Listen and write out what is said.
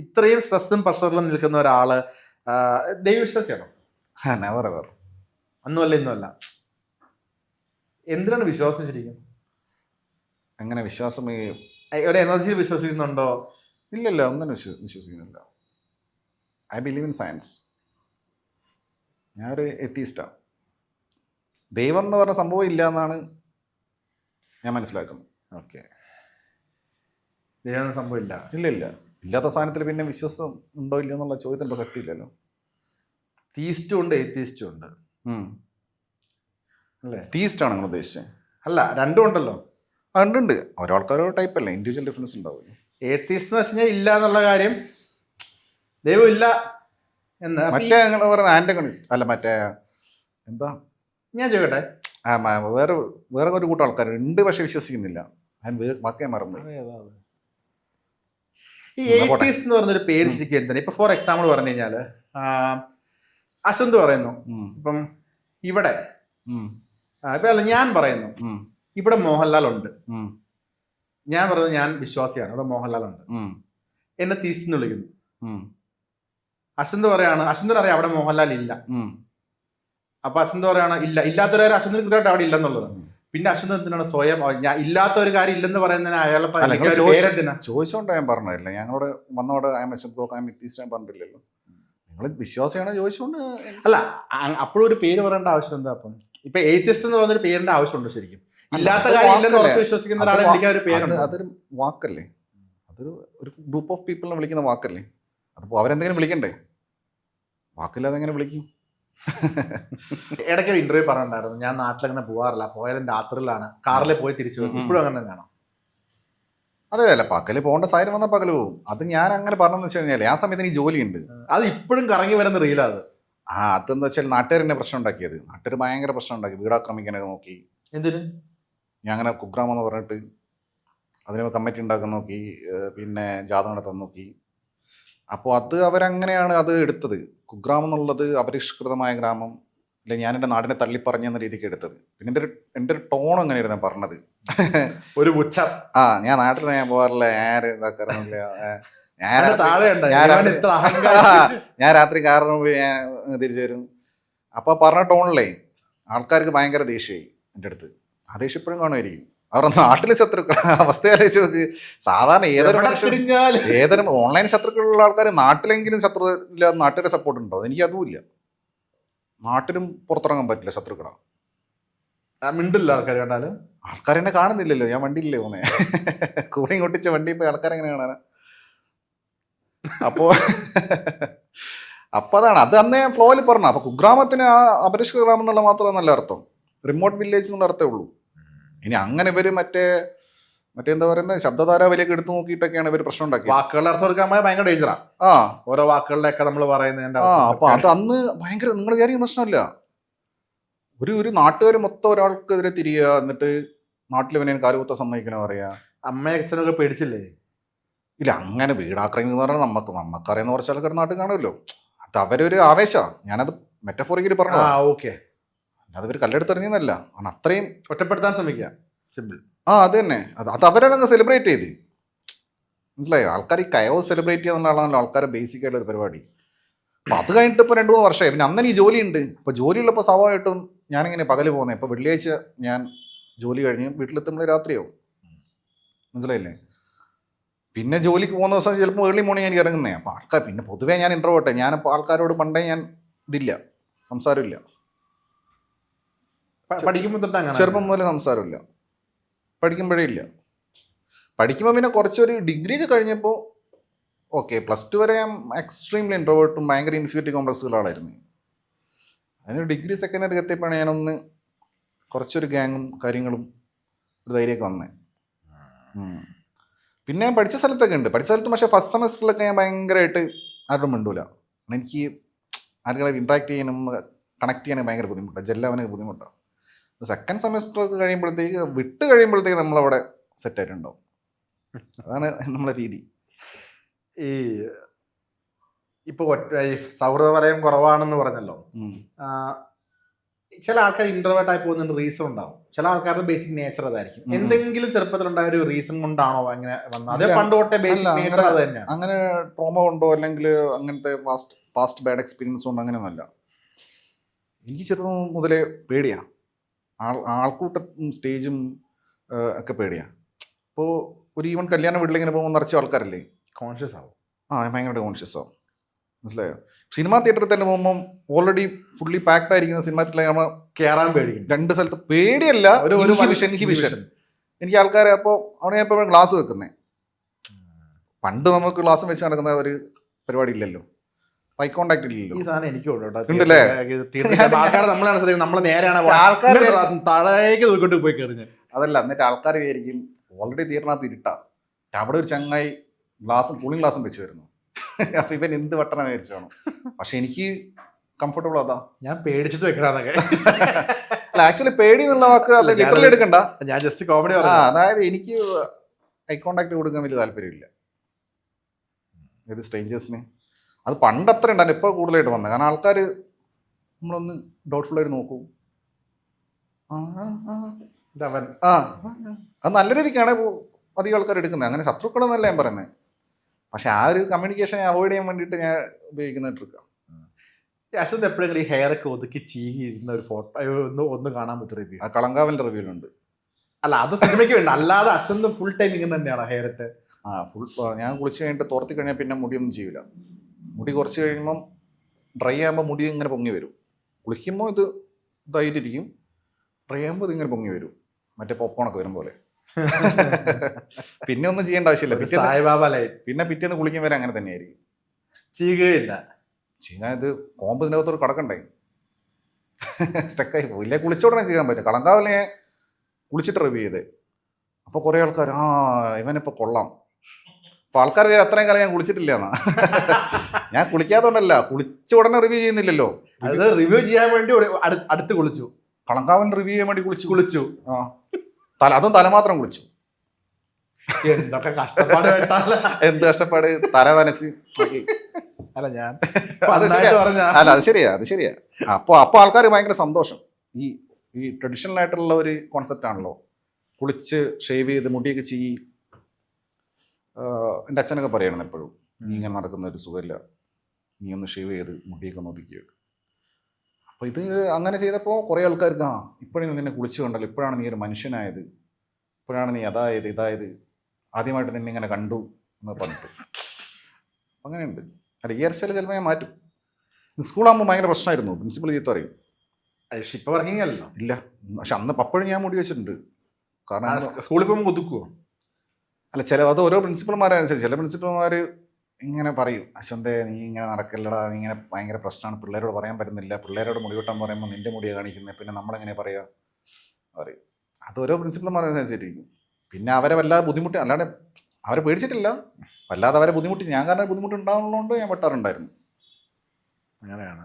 ഇത്രയും സ്ട്രെസ്സും പ്രഷറിലും നിൽക്കുന്ന ഒരാള് ദൈവവിശ്വാസിയാണോ? Never ever. ഒന്നുമല്ല ഇന്നുമല്ല. എന്തിനാണ് വിശ്വാസം ശരിക്കും? എങ്ങനെ വിശ്വാസം? ഒരു എനർജിയിൽ വിശ്വസിക്കുന്നുണ്ടോ? ഇല്ലല്ല, ഒന്നും വിശ്വസിക്കുന്നില്ല. I believe in science. ഞാനൊരു എത്തീസ്റ്റാണ്. ദൈവം എന്ന് പറഞ്ഞ സംഭവം ഇല്ല എന്നാണ് ഞാൻ മനസ്സിലാക്കുന്നത്. ഓക്കെ, ദൈവം എന്ന സംഭവം ഇല്ല. ഇല്ല, ഇല്ലാത്ത സാധനത്തിൽ പിന്നെ വിശ്വാസം ഉണ്ടോ ഇല്ലയോ എന്നുള്ള ചോദ്യത്തിന് പ്രസക്തി ഇല്ലല്ലോ. തീസ്റ്റും ഉണ്ട് എത്തീസ്റ്റും ഉണ്ട് അല്ലേ? തീസ്റ്റാണ് നിങ്ങൾ ഉദ്ദേശിച്ചത്? അല്ല, രണ്ടും ഉണ്ടല്ലോ. ഉണ്ട്. ഓരോ ടൈപ്പ് അല്ലേ, ഇൻഡിവിജ്വൽ ഡിഫറൻസ് ഉണ്ടാവും. ഏത്തീസ്റ്റ് എന്ന് വെച്ച് കഴിഞ്ഞാൽ ഇല്ല എന്നുള്ള കാര്യം, ദൈവം ഇല്ല എന്ന്. മറ്റേ നിങ്ങൾ പറയുന്ന ആന്റഗണിസ്റ്റ് അല്ല, മറ്റേ എന്താ, ഞാൻ ചോദിക്കട്ടെ, വേറെ ഒരു കൂട്ടം ആൾക്കാരുണ്ട് പക്ഷെ വിശ്വസിക്കുന്നില്ല. ബാക്കി മറന്നു. ഈ ഏത്തീസ്റ്റ് എന്ന് പറഞ്ഞൊരു പേര് ശരിക്കും എന്താണ്? ഇപ്പൊ ഫോർ എക്സാമ്പിൾ പറഞ്ഞു കഴിഞ്ഞാല് അശ്വന്ത് പറയുന്നു, ഇപ്പം ഇവിടെ ഇപ്പൊ അല്ല, ഞാൻ പറയുന്നു ഇവിടെ മോഹൻലാൽ ഉണ്ട്, ഞാൻ പറയുന്നത് ഞാൻ വിശ്വാസിയാണ്, ഇവിടെ മോഹൻലാൽ ഉണ്ട്, എന്നെ തീസ്റ്റ് എന്ന് വിളിക്കുന്നു. അശ്വന്ത് പറയാണ്, അശ്വന്തിന് അറിയാം അവിടെ മോഹൻലാൽ ഇല്ല. അപ്പൊ അശ്വന്ത് പറയാണ് ഇല്ല, ഇല്ലാത്തൊരു അശ്വന്തിന് കൃത്യമായിട്ട് അവിടെ ഇല്ലെന്നുള്ളത്. പിന്നെ അശ്വന്ത് എന്തിനാണ് സ്വയം ഞാൻ ഇല്ലാത്ത ഒരു കാര്യം ഇല്ലെന്ന് പറയുന്നതിന് അയാളെ ചോദിച്ചോണ്ട് ഞാൻ പറഞ്ഞില്ല. ഞങ്ങളോട് വന്നോട് ഞാൻ പറഞ്ഞിട്ടില്ലല്ലോ. നിങ്ങൾ വിശ്വാസിയാണോ ചോദിച്ചോണ്ട്. അല്ല, അപ്പോഴും ഒരു പേര് പറയേണ്ട ആവശ്യം എന്താ? അപ്പം ഇപ്പൊ ഏത്തിസ്റ്റ് എന്ന് പറഞ്ഞൊരു പേരിന്റെ ആവശ്യമുണ്ടോ ശരിക്കും? ഇല്ലാത്ത കാര്യം ഇല്ലെന്ന് ഉറച്ച് വിശ്വസിക്കുന്ന ഒരാളെ വിളിക്കാൻ ഒരു പേരുണ്ട്. അതൊരു വാക്കല്ലേ, ഒരു ഗ്രൂപ്പ് ഓഫ് പീപ്പിളിനെ വിളിക്കുന്ന വാക്കല്ലേ. അതിപ്പോ അവരെന്തെങ്കിലും വിളിക്കണ്ടേ? വാക്കില്ലാതെ എങ്ങനെ വിളിക്കും? ഇടയ്ക്ക് ഒരു ഇന്റർവ്യൂ പറഞ്ഞിട്ടുണ്ടായിരുന്നു, ഞാൻ നാട്ടിലങ്ങനെ പോകാറില്ല, പോയാലും രാത്രിയിലാണ്, കാറിൽ പോയി തിരിച്ചു വരും. ഇപ്പോഴും അങ്ങനെ തന്നെയാണോ? അതെ അല്ല, പകല് പോകേണ്ട സാഹചര്യം വന്നാൽ പകല് പോകും. അത് ഞാൻ അങ്ങനെ പറഞ്ഞെന്ന് വെച്ച് കഴിഞ്ഞാൽ ആ സമയത്ത് എനിക്ക് ജോലിയുണ്ട്. അത് ഇപ്പോഴും കറങ്ങി വരുന്ന റീലാ അത്. അതെന്ന് വെച്ചാൽ നാട്ടുകാരെന്നെ പ്രശ്നം ഉണ്ടാക്കിയത്. നാട്ടുകാർ ഭയങ്കര പ്രശ്നം ഉണ്ടാക്കി, വീടാക്രമിക്കാനൊക്കെ നോക്കി. എന്തിന്? ഞാൻ അങ്ങനെ കുഗ്രാമം എന്ന് പറഞ്ഞിട്ട് അതിന് കമ്മിറ്റി ഉണ്ടാക്കാൻ നോക്കി, പിന്നെ ജാഥ നടത്താൻ നോക്കി. അപ്പോൾ അത് അവരങ്ങനെയാണ് അത് എടുത്തത്. കുഗ്രാമം എന്നുള്ളത് അപരിഷ്കൃതമായ ഗ്രാമം, അല്ലെ ഞാൻ എൻ്റെ നാടിനെ തള്ളിപ്പറഞ്ഞെന്ന രീതിക്ക് എടുത്തത്. പിന്നെ എൻ്റെ ഒരു ടോൺ അങ്ങനെയായിരുന്നു പറഞ്ഞത്, ഒരു പുച്ഛം. ഞാൻ നാട്ടിൽ ഞാൻ പോകാറില്ല, ആര് ഇതാക്കാറില്ല, ഞാൻ രാത്രി കാറിന് പോയി ഞാൻ തിരിച്ചു വരും. അപ്പോൾ പറഞ്ഞ ടോണിലേ ആൾക്കാർക്ക് ഭയങ്കര ദേഷ്യമായി എൻ്റെ അടുത്ത്. ആ ദേഷ്യം ഇപ്പോഴും കാണുമായിരിക്കും. അവരുടെ നാട്ടിലെ ശത്രുക്കൾ അവസ്ഥ ആലോചിച്ച് നോക്ക്. സാധാരണ ഏതൊരു ഓൺലൈൻ ശത്രുക്കളുള്ള ആൾക്കാർ നാട്ടിലെങ്കിലും ശത്രു ഇല്ല, നാട്ടുകാരെ സപ്പോർട്ട് ഉണ്ടോ? എനിക്ക് അതുമില്ല. നാട്ടിലും പുറത്തിറങ്ങാൻ പറ്റില്ല, ശത്രുക്കളാണ്. മിണ്ടില്ല ആൾക്കാർ കണ്ടാലും. ആൾക്കാരെന്നെ കാണുന്നില്ലല്ലോ, ഞാൻ വണ്ടിയില്ലേ പോന്നേ. കൂടെയും കൊട്ടിച്ച വണ്ടി പോയി ആൾക്കാരെങ്ങനെ കാണാനാ? അപ്പോൾ അതാണ് അത് അന്നേ ഞാൻ ഫ്ലോയിൽ പറഞ്ഞു. അപ്പോൾ കുഗ്രാമത്തിന് ആ അപരിഷ്കൃത ഗ്രാമം എന്നുള്ള മാത്രം നല്ല അർത്ഥം, റിമോട്ട് വില്ലേജ് എന്നുള്ള അർത്ഥമേ ഉള്ളൂ. ഇനി അങ്ങനെ ഇവർ മറ്റേന്താ പറയുന്നത് ശബ്ദധാരാവലിയൊക്കെ എടുത്തു നോക്കിയിട്ടൊക്കെയാണ് ഇവർ പ്രശ്നം ഉണ്ടാക്കി. വാക്കുകളുടെ അർത്ഥം എടുക്കാൻ ഭയങ്കര ഡേഞ്ചറാ. ഓരോ വാക്കുകളിലൊക്കെ നമ്മൾ പറയുന്നത്. അപ്പൊ അത് അന്ന് ഭയങ്കര, നിങ്ങൾ വിചാരിക്കുന്ന പ്രശ്നമല്ല. ഒരു നാട്ടുകാർ മൊത്തം ഒരാൾക്കെതിരെ തിരിയുക, എന്നിട്ട് നാട്ടിലിവനെ കാലുകുത്ത സമ്മതിക്കണോ പറയാ. അമ്മയും അച്ഛനൊക്കെ പേടിച്ചില്ലേ? ഇല്ല, അങ്ങനെ വീടാക്രമിക്കുന്ന പറഞ്ഞാൽ നമുക്കറിയുന്ന കുറച്ച് ആൾക്കാർ നാട്ടിൽ കാണുമല്ലോ. അത് അവരൊരു ആവേശമാണ്. ഞാനത് മെറ്റഫോറിക്കലി പറഞ്ഞു. ഓക്കെ, അതവർ കല്ലെടുത്തെറിഞ്ഞെന്നല്ല, അത്രയും ഒറ്റപ്പെടുത്താൻ ശ്രമിക്കുക. സിമ്പിൾ. അത് തന്നെ. അത് അവരതങ്ങ് സെലിബ്രേറ്റ് ചെയ്ത്, മനസ്സിലായോ? ആൾക്കാർ ഈ കയോസ് സെലിബ്രേറ്റ് ചെയ്യാന്നുള്ളതാണല്ലോ ആൾക്കാരെ ബേസിക് ആയിട്ടുള്ള ഒരു പരിപാടി. അപ്പം അത് കഴിഞ്ഞിട്ട് ഇപ്പോൾ 2-3 വർഷമായി. പിന്നെ അന്നേരം ഈ ജോലിയുണ്ട്. ഇപ്പോൾ ജോലിയുള്ളപ്പോൾ സ്വാഭാവികമായിട്ടും ഞാനിങ്ങനെ പകല് പോകുന്നത്. ഇപ്പോൾ വെള്ളിയാഴ്ച ഞാൻ ജോലി കഴിഞ്ഞ് വീട്ടിലെത്തുമ്പോൾ രാത്രിയാവും, മനസ്സിലായില്ലേ? പിന്നെ ജോലിക്ക് പോകുന്ന ദിവസം ചിലപ്പോൾ ഏർലി മോർണിംഗ് എനിക്ക് ഇറങ്ങുന്നത്. അപ്പോൾ ആൾക്കാർ പിന്നെ പൊതുവേ ഞാൻ ഇൻട്രോവേർട്ട്. ഞാനിപ്പോൾ ആൾക്കാരോട് പണ്ടേ ഞാൻ ഇതില്ല, സംസാരമില്ല. ചെറുപ്പം മുതലേ സംസാരമില്ല, പഠിക്കുമ്പോഴേ ഇല്ല. പഠിക്കുമ്പോൾ പിന്നെ കുറച്ചൊരു ഡിഗ്രി ഒക്കെ കഴിഞ്ഞപ്പോൾ ഓക്കെ. +2 വരെ ഞാൻ എക്സ്ട്രീംലി ഇൻട്രോവേർട്ടും ഭയങ്കര ഇൻഫീരിയോറിറ്റി കോംപ്ലക്സുള്ള ആളായിരുന്നു. അതിന് ഡിഗ്രി സെക്കൻഡ് ഇയർ എത്തിയപ്പോഴാണ് ഞാനൊന്ന് കുറച്ചൊരു ഗ്യാങ്ങും കാര്യങ്ങളും ഒരു ധൈര്യമൊക്കെ വന്നേ. പിന്നെ ഞാൻ പഠിച്ച സ്ഥലത്തൊക്കെ ഉണ്ട്. പഠിച്ച സ്ഥലത്ത് പക്ഷേ ഫസ്റ്റ് സെമസ്റ്ററിലൊക്കെ ഞാൻ ഭയങ്കരമായിട്ട് ആരോടും മിണ്ടൂല. എനിക്ക് ആളുകളെ ഇൻട്രാക്ട് ചെയ്യാനും കണക്ട് ചെയ്യാനും ഭയങ്കര ബുദ്ധിമുട്ടാണ്, ജെല്ലാവാനൊക്കെ ബുദ്ധിമുട്ടാണ്. സെക്കൻഡ് സെമസ്റ്റർ ഒക്കെ കഴിയുമ്പോഴത്തേക്ക് നമ്മളവിടെ സെറ്റായിട്ടുണ്ടാവും. അതാണ് നമ്മളെ രീതി. ഈ ഇപ്പോൾ സൗഹൃദ വലയം കുറവാണെന്ന് പറഞ്ഞല്ലോ, ചില ആൾക്കാർ ഇന്റർവേർട്ട് ആയി പോകുന്നതിന് റീസൺ ഉണ്ടാവും. ചില ആൾക്കാരുടെ ബേസിക് നേച്ചർ അതായിരിക്കും. എന്തെങ്കിലും ചെറുപ്പത്തിലുണ്ടായ ഒരു റീസൺ കൊണ്ടാണോ അങ്ങനെ വന്നത്? അതേ പണ്ട് തൊട്ടേ ബേസിക് നേച്ചർ അത് തന്നെയാണ്. അങ്ങനെ ട്രോമ ഉണ്ടോ അല്ലെങ്കിൽ അങ്ങനത്തെ പാസ്റ്റ് ബാഡ് എക്സ്പീരിയൻസ് ഉണ്ടോ അങ്ങനെയൊന്നുമല്ല. എനിക്ക് ചെറുപ്പം മുതലേ പേടിയാണ്. ആൾക്കൂട്ടം സ്റ്റേജും ഒക്കെ പേടിയാണ്. ഇപ്പോൾ ഒരു ഈവൻ കല്യാണ വീട്ടിലിങ്ങനെ പോകുമ്പോൾ നിറച്ച ആൾക്കാരല്ലേ, കോൺഷ്യസ് ആവും. ഭയങ്കരമായിട്ട് കോൺഷ്യസ് ആവും. മനസ്സിലായോ? സിനിമാ തിയേറ്ററിൽ തന്നെ പോകുമ്പം ഓൾറെഡി ഫുള്ളി പാക്ഡ് ആയിരിക്കുന്ന സിനിമാ തിയേറ്ററിൽ നമ്മൾ കയറാൻ പേടിക്കും. രണ്ട് സ്ഥലത്ത് പേടിയല്ല, ഒരു ഇൻഹിബിഷൻ. എനിക്ക് ആൾക്കാരെ അപ്പോൾ അവിടെ ഞാൻ എപ്പോഴും ഗ്ലാസ് വെക്കുന്നത്. പണ്ട് നമുക്ക് ഗ്ലാസ് വെച്ച് നടക്കുന്ന ഒരു പരിപാടി ഇല്ലല്ലോ, ഐ കോണ്ടാക്ട് ഇല്ലല്ലോ. ഈ സാധനം എനിക്കും ഉണ്ടല്ലേ? ആൾക്കാർ നമ്മളാണ് നമ്മൾ നേരെയാണ് ആൾക്കാർ താഴേക്ക് നോക്കിട്ട് പോയി കയറി. അതല്ല, എന്നിട്ട് ആൾക്കാർ വിചാരിക്കും ഓൾറെഡി തിയേറ്ററിനകത്ത് ഇരുട്ടാ, അവിടെ ഒരു ചങ്ങായി കൂളിംഗ് ഗ്ലാസും വെച്ച് വരുന്നു. അപ്പൊ ഇവൻ എന്ത് വട്ടണ വിചാരിച്ചാണ്. പക്ഷെ എനിക്ക് കംഫർട്ടബിൾ അതാ, ഞാൻ പേടിച്ചിട്ട് വെക്കണമെന്നൊക്കെ. അല്ല, ആക്ച്വലി പേടി എന്നുള്ള വാക്ക് ലിറ്ററലി എടുക്കണ്ട, ഞാൻ ജസ്റ്റ് കോമഡി. അതായത് എനിക്ക് ഐ കോണ്ടാക്ട് കൊടുക്കാൻ വലിയ താല്പര്യമില്ല ഏത് സ്ട്രേഞ്ചേഴ്സിന്. അത് പണ്ട് അത്ര ഉണ്ടായിരുന്നു, ഇപ്പോൾ കൂടുതലായിട്ട് വന്നത്. കാരണം ആൾക്കാർ നമ്മളൊന്ന് ഡൗട്ട്ഫുൾ ആയിട്ട് നോക്കൂ. അത് നല്ല രീതിക്കാണ് അധികം ആൾക്കാർ എടുക്കുന്നത്. അങ്ങനെ ശത്രുക്കളെന്നല്ല ഞാൻ പറയുന്നത്. പക്ഷെ ആ ഒരു കമ്മ്യൂണിക്കേഷൻ അവോയ്ഡ് ചെയ്യാൻ വേണ്ടിയിട്ട് ഞാൻ ഉപയോഗിക്കുന്ന ട്രിക്കാണ്. അശ്വന്ത് എപ്പോഴെങ്കിലും ഈ ഹെയർ ഒക്കെ ഒതുക്കി ചീകിയിരുന്ന ഒരു ഫോട്ടോ ഒന്ന് കാണാൻ പറ്റും റിവ്യൂ? ആ കളങ്കാവലിൻ്റെ റിവ്യൂലുണ്ട്. അല്ല, അത് സിനിമയ്ക്ക് വേണ്ട, അല്ലാതെ അശ്വന്ത് ഫുൾ ടൈം ഇങ്ങനെ തന്നെയാണോ ഹെയർ ഇട്ട്? ഫുൾ ഞാൻ കുളിച്ച് കഴിഞ്ഞിട്ട് തോർത്തി കഴിഞ്ഞാൽ പിന്നെ മുടിയൊന്നും ചെയ്യില്ല. മുടി കുറച്ച് കഴിയുമ്പം ഡ്രൈ ആകുമ്പോൾ മുടി ഇങ്ങനെ പൊങ്ങി വരും. കുളിക്കുമ്പോൾ ഇത് ഇതായിട്ടിരിക്കും, ഡ്രൈ ആകുമ്പോൾ ഇതിങ്ങനെ പൊങ്ങി വരും, മറ്റേ പോപ്കോണൊക്കെ വരും പോലെ. പിന്നെ ഒന്നും ചെയ്യേണ്ട ആവശ്യമില്ല. പിന്നെ പിറ്റേന്ന് കുളിക്കാൻ വരെ അങ്ങനെ തന്നെയായിരിക്കും. ചെയ്യുകയില്ല. ചെയ്യാൻ ഇത് കോമ്പതിൻ്റെ അകത്തൊരു കടക്കണ്ടേ, സ്റ്റക്കായി പോകും. ഇല്ലേ കുളിച്ച ഉടനെ ചെയ്യാൻ പറ്റും. കളങ്കാവലിനെ കുളിച്ചിട്ട് റിവ്യൂ ചെയ്തേ. അപ്പോൾ കുറേ ആൾക്കാർ ഇവനിപ്പോൾ കൊള്ളാം. അപ്പോൾ ആൾക്കാർ അത്രയും കാലം ഞാൻ കുളിച്ചിട്ടില്ല എന്നാ. ഞാൻ കുളിക്കാത്തതുകൊണ്ടല്ല, കുളിച്ച ഉടനെ റിവ്യൂ ചെയ്യുന്നില്ലല്ലോ. അത് റിവ്യൂ ചെയ്യാൻ വേണ്ടി അടുത്ത് കുളിച്ചു. കളങ്കാവലിന് റിവ്യൂ ചെയ്യാൻ വേണ്ടി കുളിച്ചു. അതും തല മാത്രം കുളിച്ചു. എന്തൊക്കെ കഷ്ടപ്പാട് കേട്ടാല. എന്ത് കഷ്ടപ്പാട്, തല നനച്ച്. അല്ല ഞാൻ അല്ല അത് ശരിയാ. അപ്പോൾ ആൾക്കാർ ഭയങ്കര സന്തോഷം. ഈ ട്രഡീഷണൽ ആയിട്ടുള്ള ഒരു കോൺസെപ്റ്റ് ആണല്ലോ, കുളിച്ച് ഷേവ് ചെയ്ത് മുടിയൊക്കെ ചെയ്യി. എൻ്റെ അച്ഛനൊക്കെ പറയണം എപ്പോഴും, നീ ഇങ്ങനെ നടക്കുന്ന ഒരു സുഖമില്ല, നീ ഒന്ന് ഷേവ് ചെയ്ത് മുടിയൊക്കെ ഒന്ന് ഒതുക്കി വെക്കും. അപ്പോൾ ഇത് അങ്ങനെ ചെയ്തപ്പോൾ കുറേ ആൾക്കാർക്ക് ഇപ്പോഴും നിന്നെ കുളിച്ച് കണ്ടല്ലോ, ഇപ്പോഴാണ് നീ ഒരു മനുഷ്യനായത്, ഇപ്പോഴാണ് നീ ഇതായത് ആദ്യമായിട്ട് നിന്നെ ഇങ്ങനെ കണ്ടു എന്ന് പറഞ്ഞിട്ട്. അങ്ങനെയുണ്ട്. അല്ല, ഈ ഹെയർ സ്റ്റൈൽ ചിലപ്പോൾ ഞാൻ മാറ്റും. സ്കൂളാകുമ്പോൾ ഭയങ്കര പ്രശ്നമായിരുന്നു, പ്രിൻസിപ്പൾ ചീത്ത പറയും. ഇപ്പൊ വർക്കിംഗ് അല്ലല്ലോ. ഇല്ല, പക്ഷെ അന്ന് അപ്പോഴും ഞാൻ മുടി വെച്ചിട്ടുണ്ട്. കാരണം സ്കൂളിൽ പോകുമ്പോൾ ഒതുക്കുവോ? അല്ല, അത് ഓരോ പ്രിൻസിപ്പൾമാരനുസരിച്ച്. ചില പ്രിൻസിപ്പൾമാർ ഇങ്ങനെ പറയും, അശ്വന്തേ നീ ഇങ്ങനെ നടക്കല്ലടാ, നീ ഇങ്ങനെ ഭയങ്കര പ്രശ്നമാണ്, പിള്ളേരോട് പറയാൻ പറ്റുന്നില്ല, പിള്ളേരോട് മുടി വെട്ടാൻ പറയുമ്പോൾ നിന്റെ മുടിയാണ് കാണിക്കുന്നത്, പിന്നെ നമ്മളെങ്ങനെ പറയാ പറയും. അത് ഓരോ പ്രിൻസിപ്പൾമാരനുസരിച്ചിരിക്കും. പിന്നെ അവരെ വല്ലാതെ ബുദ്ധിമുട്ട്, അല്ലാതെ അവരെ പേടിച്ചിട്ടില്ല, വല്ലാതെ അവരെ ബുദ്ധിമുട്ടി. ഞാൻ കാരണം ബുദ്ധിമുട്ടുണ്ടാകുന്നതുകൊണ്ട് ഞാൻ വെട്ടാറുണ്ടായിരുന്നു. അങ്ങനെയാണ്.